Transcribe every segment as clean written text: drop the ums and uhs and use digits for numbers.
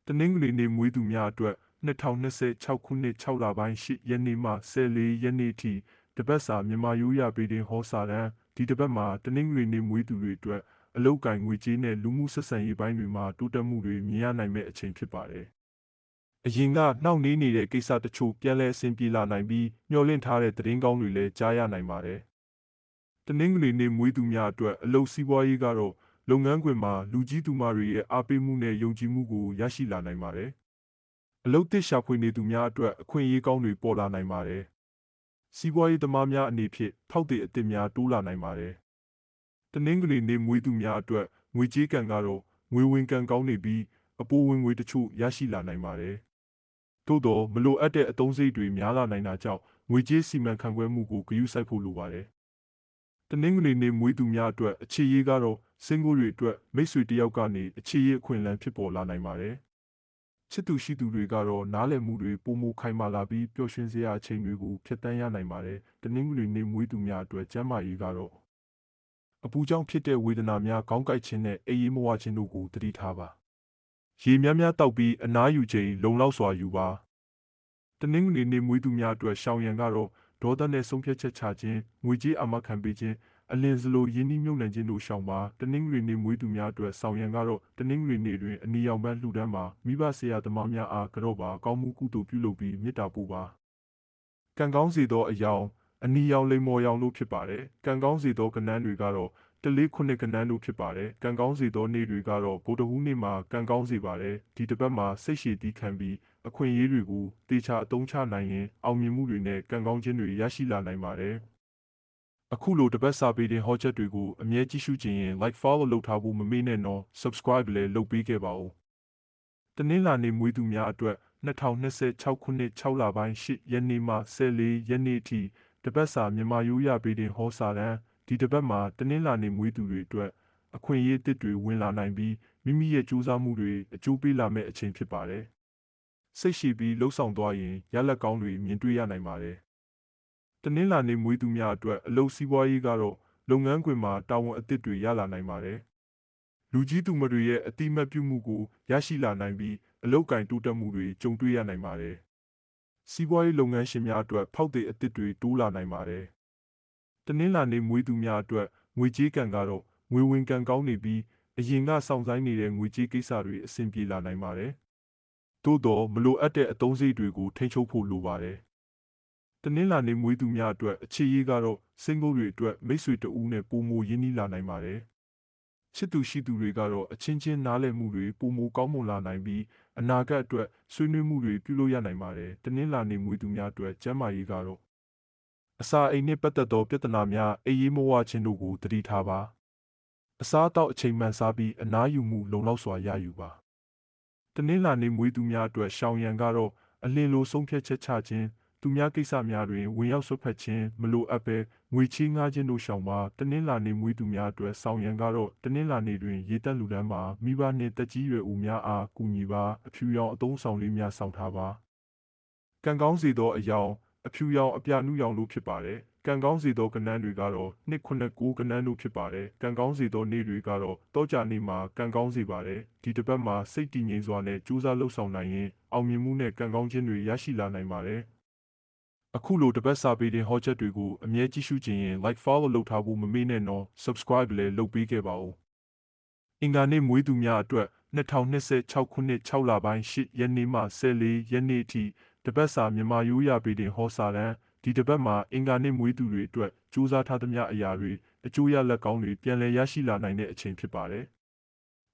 တနင်္ဂနွေနေ့မွေးသူများအတွက်2026ခုနှစ်6လပိုင်း8ရက်နေ့မှ14ရက်နေ့ထိတပတ်စာမြန်မာရိုးရာပြည်တွင်ဟောစာတမ်းဒီတပတ်မှာတနင်္ဂနွေနေ့မွေးသူတွေအတွက်အလုပ်ကိုင်ငွေကြေးနဲ့လူမှုဆက်ဆံရေးပိုင်းတွေမှာတိုးတက်မှုတွေမြင်ရနိုင်မယ့်အချိန်ဖြစ်ပါတယ်။အရင်ကနှောင့်နှေးနေတဲ့ကိစ္စတချို့ပြန်လည်အဆင်ပြေလာနိုင်ပြီးမျှော်လင့်ထားတဲ့သတင်းကောင်းတွေလည်းကြားရနိုင်ပါတယ်။တနင်္ဂနွေနေ့မွေးသူများအတွက်အလုပ်စီးပွားရေးကတော့လုပ်ငန်းခွင်မှာလူကြီးသူမတွေရဲ့အားပေးမှုနဲ့ယုံကြည်မှုကိုရရှိလာနိုင်ပါတယ်။အလုပ်သစ်ရှာဖွေနေသူများအတွက်အခွင့်အရေးကောင်းတွေပေါ်လာနိုင်ပါတယ်။စီးပွားရေးသမားများအနေဖြင့်ဖောက်သည်အသစ်များတိုးလာနိုင်ပါတယ်။တနင်္ဂနွေနေ့မွေးသူများအတွက်ငွေကြေးကံကတော့ငွေဝင်ကံကောင်းနေပြီးအပိုဝင်ငွေတချို့ရရှိလာနိုင်ပါတယ်။သို့တော့မလိုအပ်တဲ့အသုံးစရိတ်တွေများလာနိုင်တာကြောင့်ငွေကြေးစီမံခန့်ခွဲမှုကိုဂရုစိုက်ဖို့လိုပါတယ်။တနင်္ဂနွေနေ့မွေးသူများအတွက်အခြေရေးကတော့စင်ကိုတွေအတွက်မိတ်ဆွေတယောက်ကနေအခြေရေးအခွင့်အလမ်းဖြစ်ပေါ်လာနိုင်ပါတယ်။ချစ်သူရှိသူတွေကတော့နားလည်မှုတွေပုံမခိုင်မာလာပြီးပျော်ရွှင်စရာအချိန်တွေကိုဖြတ်တန်းရနိုင်ပါတယ်။တနင်္ဂနွေနေ့မွေးသူများအတွက်ကျန်းမာရေးကတော့အပူကြောင့်ဖြစ်တဲ့ဝေဒနာများခေါင်းကိုက်ခြင်းနဲ့အိပ်ရေးမဝခြင်းတို့ကိုသတိထားပါ။ရေများများတောက်ပြီးအနားယူချိန်လုံလောက်စွာယူပါ။တနင်္ဂနွေနေ့မွေးသူများအတွက်ရှောင်ရံကတော့ဒေါသနဲ့ဆုံးဖြတ်ချက်ချခြင်းငွေကြေးအာမခံပေးခြင်းအလင်းစလိုရင်းနှီးမြှုပ်နှံခြင်းတို့ရှောင်ပါတနင်္ဂနွေနေ့မွေးသူများအတွက်ဆောင်ရံကတော့တနင်္ဂနွေနေ့တွင်အနီရောင်ပန်းလှူဒန်းပါမိဘဆရာသမားများအားကြော့ပါကောင်းမှုကုသိုလ်ပြုလုပ်ပြီးမေတ္တာပို့ပါကံကောင်းစေသောအယောင်အနီရောင်လိမ္မော်ရောင်တို့ဖြစ်ပါတယ်ကံကောင်းစေသောကဏ္ဍတွေကတော့တလေးခုနှစ်ကဏ္ဍတို့ဖြစ်ပါတယ်ကံကောင်းစေသောနေ့တွေကတော့ဗုဒ္ဓဟူးနေ့မှာကံကောင်းစေပါတယ်ဒီတစ်ပတ်မှာစိတ်ရှည်တီးခံပြီးအခွင့်အရေးတွေကိုတေချာအသုံးချနိုင်ရင်အောင်မြင်မှုတွေနဲ့ကံကောင်းခြင်းတွေရရှိလာနိုင်ပါတယ်အခုလိုတပတ်စာပေတင်ဟောချက်တွေကိုအမြဲကြည့်ရှုခြင်းရင် like follow လုပ်ထားဖို့မမေ့နဲ့နော် subscribe လည်းလုပ်ပေးခဲ့ပါဦးတနင်္လာနေ့မွေးသူများအတွက်2026ခုနှစ်6လပိုင်း8ရက်နေ့မှ14ရက်နေ့ထိတပတ်စာမြန်မာရိုးရာပေတင်ဟောစာတမ်းဒီတပတ်မှာတနင်္လာနေ့မွေးသူတွေအတွက်အခွင့်အရေးသစ်တွေဝင်လာနိုင်ပြီးမိမိရဲ့ကြိုးစားမှုတွေအကျိုးပေးလာမယ့်အချိန်ဖြစ်ပါတယ်စိတ်ရှိပြီးလှုပ်ဆောင်သွားရင်ရလဒ်ကောင်းတွေမြင်တွေ့ရနိုင်ပါတယ်တနင်္လာနေ့မွေးသူများအတွက်အလုပ်စီးပွားရေးကတော့လုပ်ငန်းခွင်မှာတာဝန်အသစ်တွေရလာနိုင်ပါတယ်။လူကြီးသူမတွေရဲ့အတိမတ်ပြုမှုကိုရရှိလာနိုင်ပြီးအလုပ်ကိုင်တိုးတက်မှုတွေကြုံတွေ့ရနိုင်ပါတယ်။စီးပွားရေးလုပ်ငန်းရှင်များအတွက်ဖောက်သည်အသစ်တွေတိုးလာနိုင်ပါတယ်။တနင်္လာနေ့မွေးသူများအတွက်ငွေကြေးကံကတော့ငွေဝင်ကံကောင်းနေပြီးအရင်ကစောင့်ဆိုင်းနေတဲ့ငွေကြေးကိစ္စတွေအဆင်ပြေလာနိုင်ပါတယ်။သို့တော့မလိုအပ်တဲ့အသုံးစရိတ်တွေကိုထိန်းချုပ်ဖို့လိုပါတယ်။တနင်္လာနေ့မွေးသူများအတွက်အခြေရေးကတော့စင်ကိုတွေအတွက်မိတ်ဆွေတဦးနဲ့ပုံမရင်းနှီးလာနိုင်ပါတယ်။ချစ်သူရှိသူတွေကတော့အချင်းချင်းနားလည်မှုတွေပုံမကောင်းမွန်လာနိုင်ပြီးအနာဂတ်အတွက်ဆွေးနွေးမှုတွေပြုလုပ်ရနိုင်ပါတယ်။တနင်္လာနေ့မွေးသူများအတွက်ကျန်းမာရေးကတော့အစာအိမ်နဲ့ပတ်သက်သောပြဿနာများအိပ်ရေးမဝခြင်းတို့ကိုသတိထားပါ။အစားအသောက်အချိန်မှန်စားပြီးအနားယူမှုလုံလောက်စွာရယူပါ။တနင်္လာနေ့မွေးသူများအတွက်ရှောင်ရံကတော့အလင်းလိုဆုံးဖြတ်ချက်ချခြင်းသူများကိစ္စများတွင်ဝင်ရောက်ဆွတ်ဖက်ခြင်းမလိုအပ်ဘဲငွေချေးငှားခြင်းတို့ရှောင်ပါတနင်္လာနေ့မွေးသူများအတွက်ဆောင်ရံကတော့တနင်္လာနေ့တွင်ရေတက်လူတန်းပါမိဘနှင့်တက်ကြီးရွယ်ဦးများအားကူညီပါအဖြူရောင်အသုံးဆောင်လေးများဆောင်ထားပါကံကောင်းစေသောအယောင်အဖြူရောင်အပြာနုရောင်တို့ဖြစ်ပါတယ်ကံကောင်းစေသောကဏ္ဍတွေကတော့299ကဏ္ဍတို့ဖြစ်ပါတယ်ကံကောင်းစေသောနေ့တွေကတော့တောကြနေ့မှာကံကောင်းစေပါတယ်ဒီတစ်ပတ်မှာစိတ်တည်ငြိမ်စွာနဲ့ကြိုးစားလှုပ်ဆောင်နိုင်ရင်အောင်မြင်မှုနဲ့ကံကောင်းခြင်းတွေရရှိလာနိုင်ပါတယ်အခုလိုတပတ်စာပေတင်ဟောချက်တွေကိုအမြဲကြည့်ရှုခြင်းရင် like follow လုပ်ထားဖို့မမေ့နဲ့နော် subscribe လည်းလုပ်ပေးခဲ့ပါဦးအင်္ဂါနေ့မွေးသူများအတွက်2026ခုနှစ်6လပိုင်း8ရက်နေ့မှ14ရက်နေ့ထိတပတ်စာမြန်မာရိုးရာပေတင်ဟောစာတမ်းဒီတပတ်မှာအင်္ဂါနေ့မွေးသူတွေအတွက်ကြိုးစားထားသမျှအရာတွေအကျိုးရလဒ်ကောင်းတွေပြန်လည်ရရှိလာနိုင်တဲ့အချိန်ဖြစ်ပါတယ်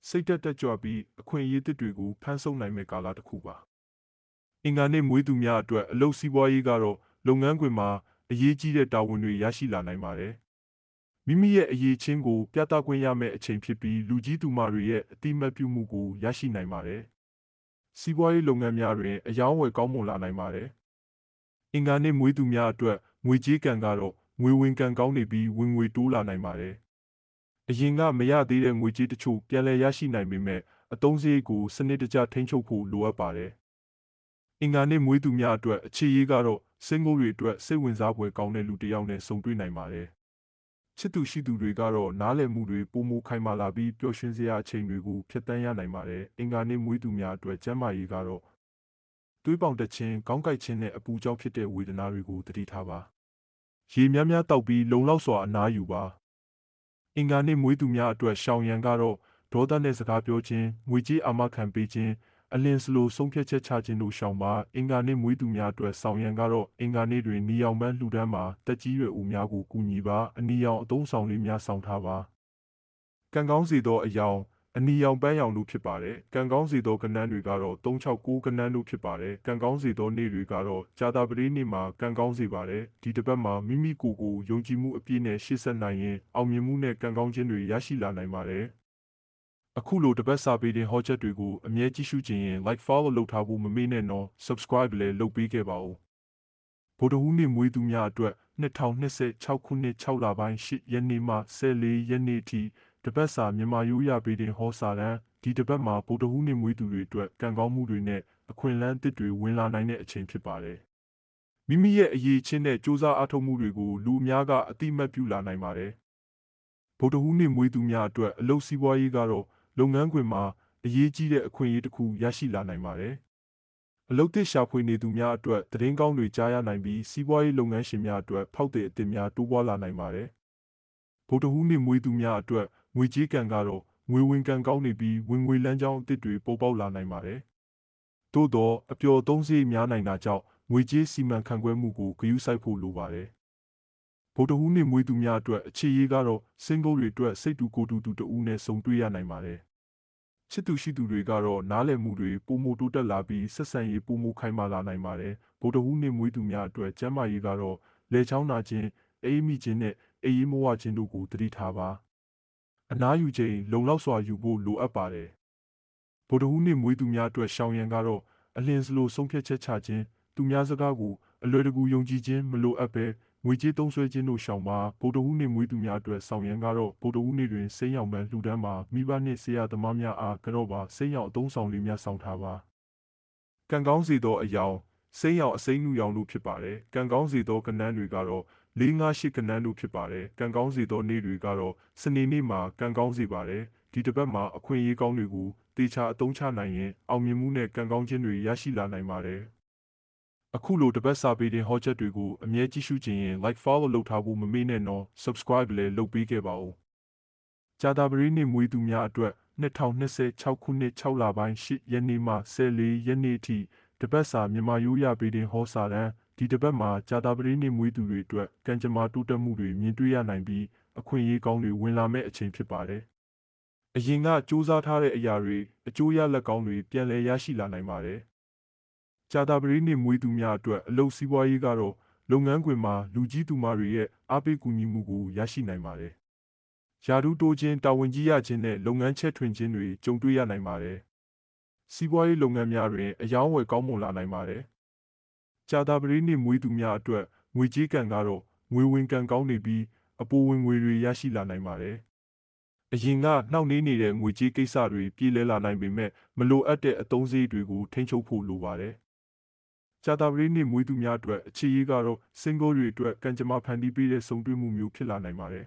စိတ်တက်ကြွပြီးအခွင့်အရေးသစ်တွေကိုဖန်ဆုပ်နိုင်မယ့်ကာလတစ်ခုပါအင်္ဂါနေ့မွေးသူများအတွက်အလုပ်စီးပွားရေးကတော့လုပ်ငန်းခွင်မှာအရေးကြီးတဲ့တာဝန်တွေရရှိလာနိုင်ပါတယ်။မိမိရဲ့အရေးချင်းကိုပြသခွင့်ရမယ့်အချိန်ဖြစ်ပြီးလူကြီးသူမတွေရဲ့အတိမတ်ပြုမှုကိုရရှိနိုင်ပါတယ်။စီးပွားရေးလုပ်ငန်းများတွင်အယောင်းဝယ်ကောင်းမွန်လာနိုင်ပါတယ်။အင်္ဂါနေ့မွေးသူများအတွက်ငွေကြေးကံကတော့ငွေဝင်ကံကောင်းနေပြီးဝင်ငွေတိုးလာနိုင်ပါတယ်။အရင်ကမရသေးတဲ့ငွေကြေးတချို့ပြန်လည်ရရှိနိုင်ပေမဲ့အသုံးစရိတ်ကိုစနစ်တကျထိန်းချုပ်ဖို့လိုအပ်ပါတယ်။အင်္ဂါနေ့မွေးသူများအတွက်အခြေရေးကတော့စင်ကိုတွေအတွက်စိတ်ဝင်စားဖွယ်ကောင်းတဲ့လူတစ်ယောက်နဲ့ဆုံတွေ့နိုင်ပါတယ် ချစ်သူရှိသူတွေကတော့နားလည်မှုတွေပိုမိုခိုင်မာလာပြီးပျော်ရွှင်စရာအချိန်တွေကိုဖျက်ဆီးရနိုင်ပါတယ်။အင်္ဂါနေ့မွေးသူများအတွက်ကျန်းမာရေးကတော့သွေးပေါင်တက်ခြင်း၊ခေါင်းကိုက်ခြင်းနဲ့အပူကြောင့်ဖြစ်တဲ့ဝေဒနာတွေကိုသတိထားပါ။ရေများများတောက်ပြီးလုံလောက်စွာအနားယူပါ။အင်္ဂါနေ့မွေးသူများအတွက်ရှောင်ရန်ကတော့ဒေါသနဲ့စကားပြောခြင်း၊ငွေကြေးအာမခံပေးခြင်းအလင်းစလိုဆုံးဖြတ်ချက်ချခြင်းတို့ရှောင်ပါအင်္ဂါနေ့မွေးသူများအတွက်ဆောင်ရန်ကတော့အင်္ဂါနေ့တွင်နီယောင်ပန်းလှူဒန်းမှာတက်ကြီးရွယ်ဦးများကိုကူညီပါအနီရောင်အသုံးဆောင်လေးများဆောင်ထားပါကံကောင်းစေသောအယောင်အနီရောင်ပန်းရောင်တို့ဖြစ်ပါတယ်ကံကောင်းစေသောကဏ္ဍတွေကတော့369ကဏ္ဍတို့ဖြစ်ပါတယ်ကံကောင်းစေသောနေ့တွေကတော့ကြာသပတေးနေ့မှာကံကောင်းစေပါတယ်ဒီတစ်ပတ်မှာမိမိကိုယ်ကိုယုံကြည်မှုအပြည့်နဲ့ရှေ့ဆက်နိုင်ရင်အောင်မြင်မှုနဲ့ကံကောင်းခြင်းတွေရရှိလာနိုင်ပါတယ်အခုလိုတပတ်စာပေတင်ဟောချက်တွေကိုအမြဲကြည့်ရှုခြင်းရင် like follow လုပ်ထားဖို့မမေ့နဲ့နော် subscribe လည်းလုပ်ပေးခဲ့ပါဦးဗုဒ္ဓဟူးနေ့မွေးသူများအတွက်2026ခုနှစ်6လပိုင်း8ရက်နေ့မှ14ရက်နေ့ထိတပတ်စာမြန်မာရိုးရာပေတင်ဟောစာတမ်းဒီတပတ်မှာဗုဒ္ဓဟူးနေ့မွေးသူတွေအတွက်ကံကောင်းမှုတွေနဲ့အခွင့်အလမ်းအသစ်တွေဝင်လာနိုင်တဲ့အချိန်ဖြစ်ပါတယ်မိမိရဲ့အရေးချင်းနဲ့စူးစမ်းအားထုတ်မှုတွေကိုလူအများကအတိအမှတ်ပြုလာနိုင်ပါတယ်ဗုဒ္ဓဟူးနေ့မွေးသူများအတွက်အလုပ်စီးပွားရေးကတော့လုပ်ငန်းခွင်မှာအရေးကြီးတဲ့အခွင့်အရေးတစ်ခုရရှိလာနိုင်ပါတယ်။အလုပ်သစ်ရှာဖွေနေသူများအတွက်သတင်းကောင်းတွေကြားရနိုင်ပြီးစီးပွားရေးလုပ်ငန်းရှင်များအတွက်ဖောက်သည်အသစ်များတိုးပွားလာနိုင်ပါတယ်။ဗုဒ္ဓဟူးနေ့မွေးသူများအတွက်ငွေကြေးကံကတော့ငွေဝင်ကံကောင်းနေပြီးဝင်ငွေလမ်းကြောင်းအသစ်တွေပေါ်ပေါက်လာနိုင်ပါတယ်။သို့သောအပျော်သုံးစရိတ်များနိုင်တာကြောင့်ငွေကြေးစီမံခန့်ခွဲမှုကိုဂရုစိုက်ဖို့လိုပါတယ်။ဗုဒ္ဓဟူးနေ့မွေးသူများအတွက်အခြေရေးကတော့စင်ကိုတွေအတွက်စိတ်တူကိုယ်တူတူတဦးနဲ့ဆုံတွေ့ရနိုင်ပါတယ်။ချစ်သူရှိသူတွေကတော့နားလည်မှုတွေပိုမိုတိုးတက်လာပြီးဆက်ဆံရေးပိုမိုခိုင်မာလာနိုင်ပါတယ်။ဗုဒ္ဓဟူးနေ့မွေးသူများအတွက်ကျန်းမာရေးကတော့လေချောင်းနာခြင်း၊အေးမိခြင်းနဲ့အေးမဝခြင်းတို့ကိုသတိထားပါ။အနားယူချိန်လုံလောက်စွာယူဖို့လိုအပ်ပါတယ်။ဗုဒ္ဓဟူးနေ့မွေးသူများအတွက်ရှောင်ရန်ကတော့အလင်းစလိုဆုံးဖြတ်ချက်ချခြင်းသူများစကားကိုအလွယ်တကူယုံကြည်ခြင်းမလိုအပ်ဘဲငွေကြေးသုံးစွဲခြင်းတို့ရှောင်ပါဗုဒ္ဓဟူးနေ့မွေးသူများအတွက်ဆောင်ရန်ကတော့ဗုဒ္ဓဟူးနေ့တွင်စိမ်းရောင်ပန်းလှူဒန်းမှာမိဘနှင့်ဆရာသမားများအားကြော့ပါစိမ်းရောင်အသုံးဆောင်လေးများဆောင်ထားပါကံကောင်းစေသောအယောင်စိမ်းရောင်အစိမ်းနုရောင်တို့ဖြစ်ပါတယ်ကံကောင်းစေသောကဏ္ဍတွေကတော့4-5-8ကဏ္ဍတို့ဖြစ်ပါတယ်ကံကောင်းစေသောနေ့တွေကတော့စနေနေ့မှာကံကောင်းစေပါတယ်ဒီတစ်ပတ်မှာအခွင့်အရေးကောင်းတွေကိုတေချာအသုံးချနိုင်ရင်အောင်မြင်မှုနဲ့ကံကောင်းခြင်းတွေရရှိလာနိုင်ပါတယ်အခုလိုတပတ်စာပေတင်ဟောချက်တွေကိုအမြဲကြည့်ရှုခြင်းရင် like follow လုပ်ထားဖို့မမေ့နဲ့နော် subscribe လည်းလုပ်ပေးခဲ့ပါဦးကြာသပတေးနေ့မွေးသူများအတွက်2026ခုနှစ်6လပိုင်း8ရက်နေ့မှ14ရက်နေ့ထိတပတ်စာမြန်မာရိုးရာပေတင်ဟောစာတမ်းဒီတပတ်မှာကြာသပတေးနေ့မွေးသူတွေအတွက်ကံကြမ္မာတိုးတက်မှုတွေမြင်တွေ့ရနိုင်ပြီးအခွင့်အရေးကောင်းတွေဝင်လာမဲ့အချိန်ဖြစ်ပါတယ်အရင်ကစူးစမ်းထားတဲ့အရာတွေအကျိုးရလဒ်ကောင်းတွေပြန်လည်ရရှိလာနိုင်ပါတယ်ကြာသပတေးနေ့မွေးသူများအတွက်အလုပ်စီးပွားရေးကတော့လုပ်ငန်းခွင်မှာလူကြီးသူမတွေရဲ့အားပေးကူညီမှုကိုရရှိနိုင်ပါတယ်။ယာဒူးတိုးခြင်းတာဝန်ကြီးရခြင်းနဲ့လုပ်ငန်းချဲ့ထွင်ခြင်းတွေကြုံတွေ့ရနိုင်ပါတယ်။စီးပွားရေးလုပ်ငန်းများတွင်အယောင်းဝယ်ကောင်းမွန်လာနိုင်ပါတယ်။ကြာသပတေးနေ့မွေးသူများအတွက်ငွေကြေးကံကတော့ငွေဝင်ကံကောင်းနေပြီးအပိုဝင်ငွေတွေရရှိလာနိုင်ပါတယ်။အရင်ကနှောင့်နှေးနေတဲ့ငွေကြေးကိစ္စတွေပြည်လဲလာနိုင်ပေမဲ့မလိုအပ်တဲ့အသုံးစရိတ်တွေကိုထိန်းချုပ်ဖို့လိုပါတယ်။ကြာသပတေးနေ့မွေးသူများအတွက်အခြေရေးကတော့စင်ကိုတွေအတွက်ကံကြမ္မာဖန်တီးပေးတဲ့ဆုံတွေ့မှုမျိုးဖြစ်လာနိုင်ပါတယ်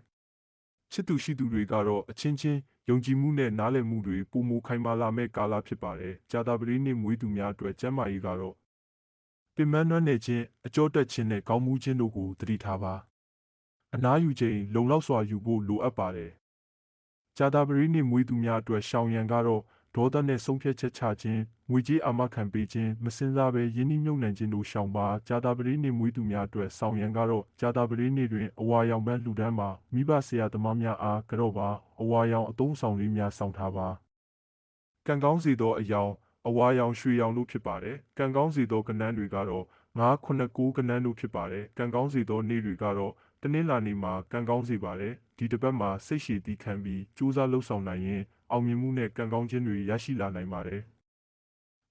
။ချစ်သူရှိသူတွေကတော့အချင်းချင်းယုံကြည်မှုနဲ့နားလည်မှုတွေပိုမိုခိုင်မာလာမဲ့ကာလဖြစ်ပါတယ်။ကြာသပတေးနေ့မွေးသူများအတွက်ကျန်းမာရေးကတော့ပင်ပန်းနွမ်းနယ်ခြင်းအကြောတက်ခြင်းနဲ့ကောင်းမှုခြင်းတို့ကိုသတိထားပါ။အနားယူချိန်လုံလောက်စွာယူဖို့လိုအပ်ပါတယ်။ကြာသပတေးနေ့မွေးသူများအတွက်ရှောင်ရန်ကတော့ဒေါသနဲ့ဆုံးဖြတ်ချက်ချခြင်းငွေကြေးအာမခံပေးခြင်းမစင်စားဘဲယင်းနှိမ့်မြုပ်နှံခြင်းတို့ရှောင်ပါကြာသပတေးနေ့မွေးသူများအတွက်ဆောင်ရန်ကတော့ကြာသပတေးနေ့တွင်အဝါရောင်ပန်းလှူဒန်းမှာမိဘဆရာသမားများအားကြော့ပါအဝါရောင်အသုံးဆောင်လေးများဆောင်ထားပါကံကောင်းစေသောအယောင်အဝါရောင်ရွှေရောင်တို့ဖြစ်ပါတယ်ကံကောင်းစေသောကဏ္ဍတွေကတော့9-9ကဏ္ဍတို့ဖြစ်ပါတယ်ကံကောင်းစေသောနေ့တွေကတော့တနင်္လာနေ့မှာကံကောင်းစေပါတယ်ဒီတစ်ပတ်မှာစိတ်ရှည်သီးခံပြီးစူးစမ်းလှုပ်ဆောင်နိုင်ရင်အောင်မြင်မှုနဲ့ကံကောင်းခြင်းတွေရရှိလာနိုင်ပါတယ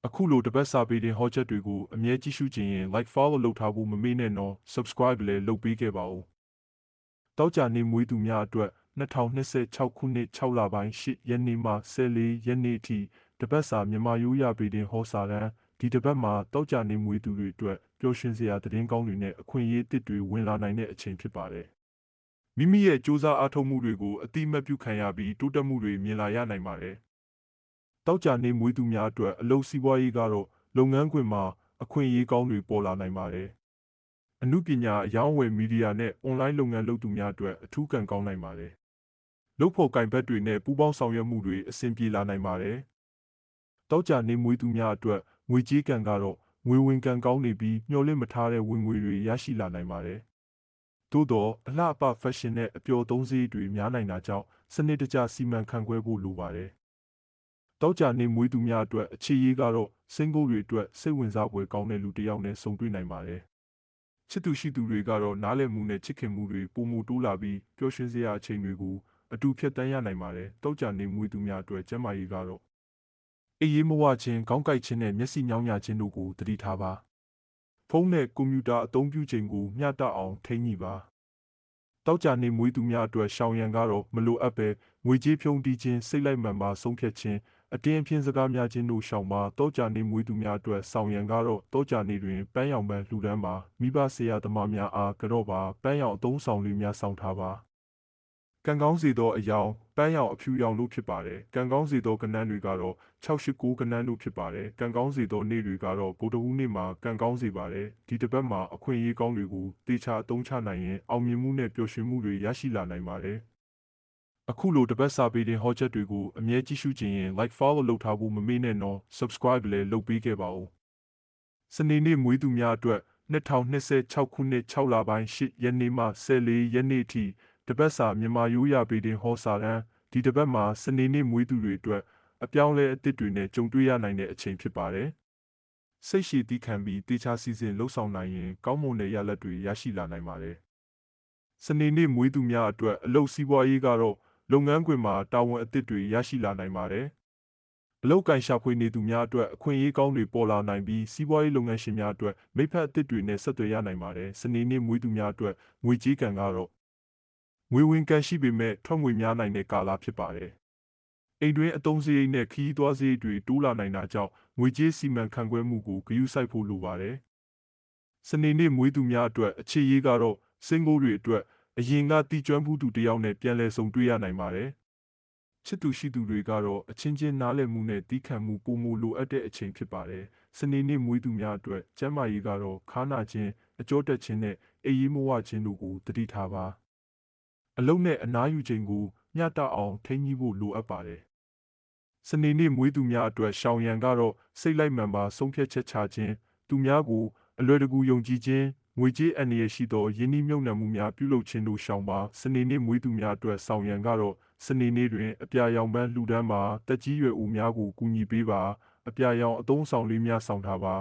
်အခုလိုတပတ်စာပေတင်ဟောချက်တွေကိုအမြဲကြည့်ရှုခြင်းရင် like follow လုပ်ထားဖို့မမေ့နဲ့နော် subscribe လည်းလုပ်ပေးခဲ့ပါဦးတောက်ကြနေမွေးသူများအတွက်2026ခုနှစ်6လပိုင်း8ရက်နေ့မှ14ရက်နေ့ထိတပတ်စာမြန်မာရိုးရာပေတင်ဟောစာတမ်းဒီတပတ်မှာတောက်ကြနေမွေးသူတွေအတွက်ပျော်ရွှင်စရာသတင်းကောင်းတွေနဲ့အခွင့်အရေးအသစ်တွေဝင်လာနိုင်တဲ့အချိန်ဖြစ်ပါတယ် မိမိရဲ့စူးစမ်းအားထုတ်မှုတွေကိုအတိအမှတ်ပြုခံရပြီးတိုးတက်မှုတွေမြင်လာရနိုင်ပါတယ်။တောက်ကြနေမွေးသူများအတွက်အလုပ်စီးပွားရေးကတော့လုပ်ငန်းခွင်မှာအခွင့်အရေးကောင်းတွေပေါ်လာနိုင်ပါတယ်။အမှုပညာအယောင်းဝယ်မီဒီယာနဲ့အွန်လိုင်းလုပ်ငန်းလုပ်သူများအတွက်အထူးကံကောင်းနိုင်ပါတယ်။လုပ်ဖို့ကင်ဘက်တွေနဲ့ပူးပေါင်းဆောင်ရွက်မှုတွေအဆင်ပြေလာနိုင်ပါတယ်။တောက်ကြနေမွေးသူများအတွက်ငွေကြေးကံကတော့ငွေဝင်ကံကောင်းနေပြီးမျှော်လင့်မထားတဲ့ဝင်ငွေတွေရရှိလာနိုင်ပါတယ်။သို့တော့အလှပဖက်ရှင်နဲ့အပျော်သုံးစည်းတွေများနိုင်တာကြောင့်စနစ်တကျစီမံခန့်ခွဲဖို့လိုပါတယ်။တောက်ကြနေမွေးသူများအတွက်အခြေရေးကတော့စင်ကိုတွေအတွက်စိတ်ဝင်စားဖွယ်ကောင်းတဲ့လူတစ်ယောက်နဲ့ဆုံတွေ့နိုင်ပါတယ်။ချစ်သူရှိသူတွေကတော့နားလည်မှုနဲ့ချစ်ခင်မှုတွေပုံမတိုးလာပြီးပျော်ရွှင်စရာအချိန်တွေကိုအတူဖြတ်တန်းရနိုင်ပါတယ်။တောက်ကြနေမွေးသူများအတွက်ကျန်းမာရေးကတော့အေးရေးမဝခြင်းခေါင်းကိုက်ခြင်းနဲ့မျက်စိညောင်းညခြင်းတို့ကိုသတိထားပါ။ဖုန်းနဲ့ကွန်ပျူတာအသုံးပြုချိန်ကိုမျှတအောင်ထိန်းညှိပါ။တောက်ကြနေမွေးသူများအတွက်ရှောင်ရန်ကတော့မလိုအပ်ပဲငွေကြေးဖြုံးတီးခြင်းစိတ်လိုက်မှန်ပါဆုံးဖြတ်ခြင်းအတင်းအဖျင်းစကားများခြင်းတို့ရှောင်ပါတောကြနေမွေးသူများအတွက်ဆောင်ရန်ကတော့တောကြနေတွင်ပန်းရောင်ပန်းလှူဒန်းပါမိဘဆရာသမားများအားကြော့ပါပန်းရောင်အသုံးဆောင်လေးများဆောင်ထားပါကံကောင်းစေသောအယောင်ပန်းရောင်အဖြူရောင်တို့ဖြစ်ပါတယ်ကံကောင်းစေသောကဏ္ဍတွေကတော့689ကဏ္ဍတို့ဖြစ်ပါတယ်ကံကောင်းစေသောနေ့တွေကတော့ဗုဒ္ဓဟူးနေ့မှာကံကောင်းစေပါတယ်ဒီတစ်ပတ်မှာအခွင့်အရေးကောင်းတွေကိုတေချာအသုံးချနိုင်ရင်အောင်မြင်မှုနဲ့ပျော်ရွှင်မှုတွေရရှိလာနိုင်ပါတယ်အခုလိုတပတ်စာပေတင်ဟောချက်တွေကိုအမြဲကြည့်ရှုခြင်းရင် like follow လုပ်ထားဖို့မမေ့နဲ့နော် subscribe လည်းလုပ်ပေးခဲ့ပါဦးစနေနေ့မွေးသူများအတွက်2026ခုနှစ်6လပိုင်း8ရက်နေ့မှ14ရက်နေ့ထိတပတ်စာမြန်မာရိုးရာပေတင်ဟောစာတမ်းဒီတပတ်မှာစနေနေ့မွေးသူတွေအတွက်အပြောင်းလဲအသစ်တွေနဲ့ကြုံတွေ့ရနိုင်တဲ့အချိန်ဖြစ်ပါတယ်စိတ်ရှည်သီးခံပြီးတေချာစီစဉ်လှုပ်ဆောင်နိုင်ရင်ကောင်းမွန်တဲ့ရလဒ်တွေရရှိလာနိုင်ပါတယ်စနေနေ့မွေးသူများအတွက်အလုပ်စီးပွားရေးကတော့လုပ်ငန်းခွင်မှာတာဝန်အသစ်တွေရရှိလာနိုင်ပါတယ်။အလုပ်ကိုင်ရှာဖွေနေသူများအတွက်အခွင့်အရေးကောင်းတွေပေါ်လာနိုင်ပြီးစီးပွားရေးလုပ်ငန်းရှင်များအတွက်မိဖက်အသစ်တွေနဲ့ဆက်သွယ်ရနိုင်ပါတယ်။စနေနေ့မွေးသူများအတွက်ငွေကြေးကံကတော့ငွေဝင်ကံရှိပေမဲ့ထွက်ငွေများနိုင်တဲ့ကာလဖြစ်ပါတယ်။အိမ်တွင်းအသုံးစရိတ်နဲ့ခရီးသွားစရိတ်တွေတိုးလာနိုင်တာကြောင့်ငွေကြေးစီမံခန့်ခွဲမှုကိုဂရုစိုက်ဖို့လိုပါတယ်။စနေနေ့မွေးသူများအတွက်အခြေရေးကတော့စင်ကိုတွေအတွက်အရင်ကတီကျွမ်းမှုသူတယောက်နဲ့ပြန်လည်ဆုံတွေ့ရနိုင်ပါတယ်။ချစ်သူရှိသူတွေကတော့အချင်းချင်းနားလည်မှုနဲ့တီးခံမှုပုံမလိုအပ်တဲ့အချိန်ဖြစ်ပါတယ်။စနေနေ့မွေးသူများအတွက်ကျန်းမာရေးကတော့ခါနာခြင်းအကြောတက်ခြင်းနဲ့အေးရေးမဝခြင်းတို့ကိုသတိထားပါ။အလုံးနဲ့အနားယူခြင်းကိုမျှတအောင်ထိန်းညှိဖို့လိုအပ်ပါတယ်။စနေနေ့မွေးသူများအတွက်ရှောင်ရန်ကတော့စိတ်လိုက်မှန်ပါဆုံးဖြတ်ချက်ချခြင်းသူများကိုအလွယ်တကူယုံကြည်ခြင်းငွေကြေးအန္တရာယ်ရှိသောယင်းနှိမ့်ညံ့မှုများပြုလုပ်ခြင်းတို့ရှောင်ပါစနေနေ့မွေးသူများအတွက်ဆောင်ရန်ကတော့စနေနေ့တွင်အပြာရောင်ပန်းလှူဒန်းပါတက်ကြီးရွယ်ဦးများကိုကူညီပေးပါအပြာရောင်အသုံးဆောင်လေးများဆောင်ထားပါ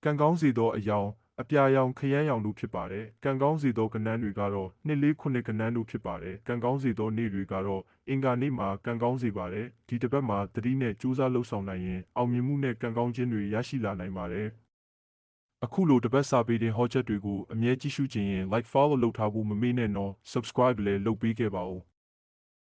ကံကောင်းစေသောအယောင်အပြာရောင်ခရမ်းရောင်တို့ဖြစ်ပါတယ်ကံကောင်းစေသောကဏ္ဍတွေကတော့248ကဏ္ဍတို့ဖြစ်ပါတယ်ကံကောင်းစေသောနေ့တွေကတော့အင်္ဂါနေ့မှာကံကောင်းစေပါတယ်ဒီတစ်ပတ်မှာသတိနဲ့ကြိုးစားလှုပ်ဆောင်နိုင်ရင်အောင်မြင်မှုနဲ့ကံကောင်းခြင်းတွေရရှိလာနိုင်ပါတယ်အခုလိုတပတ်စာပေတင်ဟောချက်တွေကိုအမြဲကြည့်ရှုခြင်းရင် like follow လုပ်ထားဖို့မမေ့နဲ့နော် subscribe လည်းလုပ်ပေးခဲ့ပါဦး